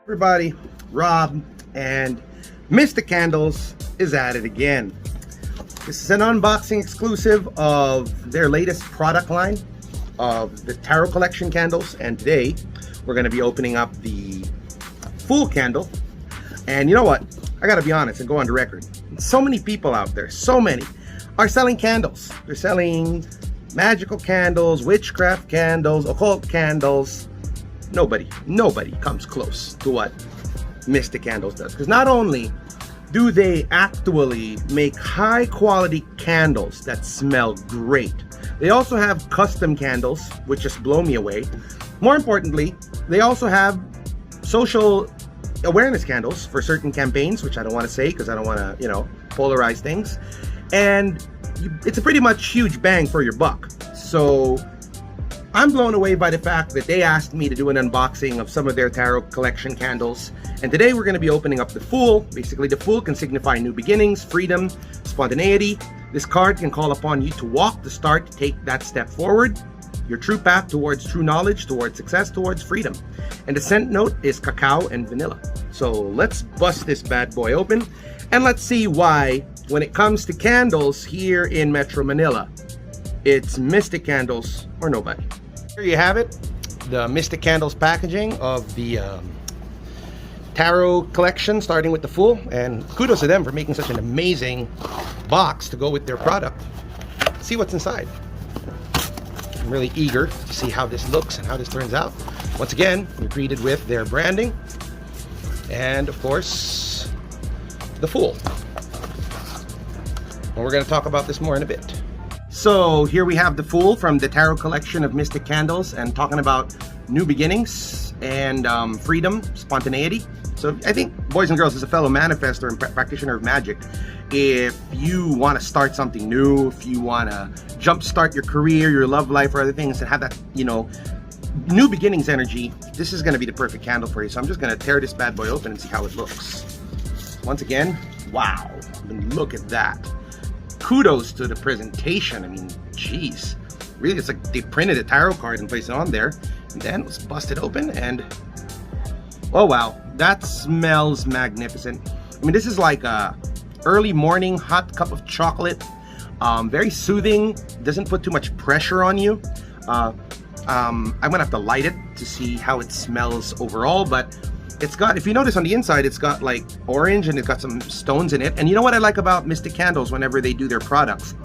Everybody, Rob and Mystic Candles is at it again. This is an unboxing exclusive of their latest product line of the Tarot Collection candles, and today we're going to be opening up the Fool candle. And you know what? I gotta be honest and go on the record. So many people out there, so many, are selling candles. They're selling magical candles, witchcraft candles, occult candles. Nobody comes close to what Mystic Candles does. Because not only do they actually make high quality candles that smell great, they also have custom candles, which just blow me away. More importantly, they also have social awareness candles for certain campaigns, which I don't want to say because I don't want to, polarize things. And it's a pretty much huge bang for your buck. So I'm blown away by the fact that they asked me to do an unboxing of some of their Tarot Collection candles. And today we're going to be opening up the Fool. Basically, the Fool can signify new beginnings, freedom, spontaneity. This card can call upon you to walk, to start, to take that step forward. Your true path towards true knowledge, towards success, towards freedom. And the scent note is cacao and vanilla. So let's bust this bad boy open and let's see why, when it comes to candles here in Metro Manila, it's Mystic Candles or nobody. Here you have it, the Mystic Candles packaging of the Tarot Collection, starting with the Fool. And kudos to them for making such an amazing box to go with their product. Let's see what's inside. I'm really eager to see how this looks and how this turns out. Once again, we're greeted with their branding and, of course, the Fool. And we're going to talk about this more in a bit. So here we have the Fool from the Tarot Collection of Mystic Candles, and talking about new beginnings and freedom, spontaneity. So I think, boys and girls, as a fellow manifestor and practitioner of magic, if you want to start something new, if you want to jumpstart your career, your love life, or other things, and have that, new beginnings energy, this is going to be the perfect candle for you. So I'm just going to tear this bad boy open and see how it looks. Once again, wow, I mean, look at that. Kudos to the presentation. I mean, geez, really, it's like they printed a tarot card and placed it on there, and then let's bust it open. And oh wow, that smells magnificent. I mean, this is like a early morning hot cup of chocolate. Very soothing, doesn't put too much pressure on you. I'm gonna have to light it to see how it smells overall, but it's got, if you notice on the inside, it's got like orange and it's got some stones in it. And you know what I like about Mystic Candles whenever they do their products?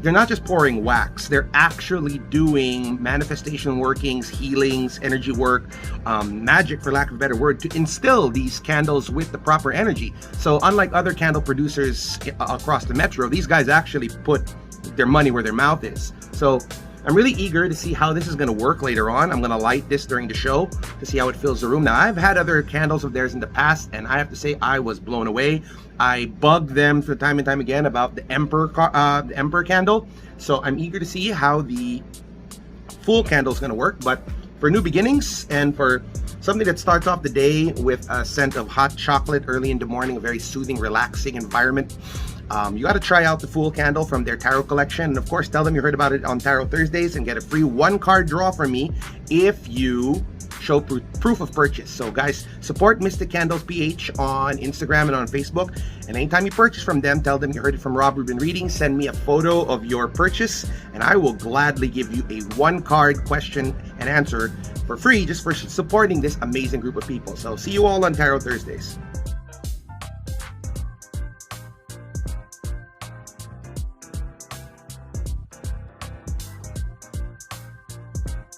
They're not just pouring wax, they're actually doing manifestation workings, healings, energy work, magic, for lack of a better word, to instill these candles with the proper energy. So unlike other candle producers across the metro, these guys actually put their money where their mouth is. So I'm really eager to see how this is going to work later on. I'm going to light this during the show to see how it fills the room. Now, I've had other candles of theirs in the past, and I have to say I was blown away. I bugged them for time and time again about the Emperor candle. So I'm eager to see how the Fool candle is going to work. But for new beginnings and for something that starts off the day with a scent of hot chocolate early in the morning, a very soothing, relaxing environment, you got to try out the Fool candle from their Tarot Collection. And of course, tell them you heard about it on Tarot Thursdays and get a free 1-card draw from me if you show proof of purchase. So guys, support Mystic Candles PH on Instagram and on Facebook. And anytime you purchase from them, tell them you heard it from Rob Rubin Reading. Send me a photo of your purchase and I will gladly give you a 1-card question and answer for free, just for supporting this amazing group of people. So see you all on Tarot Thursdays.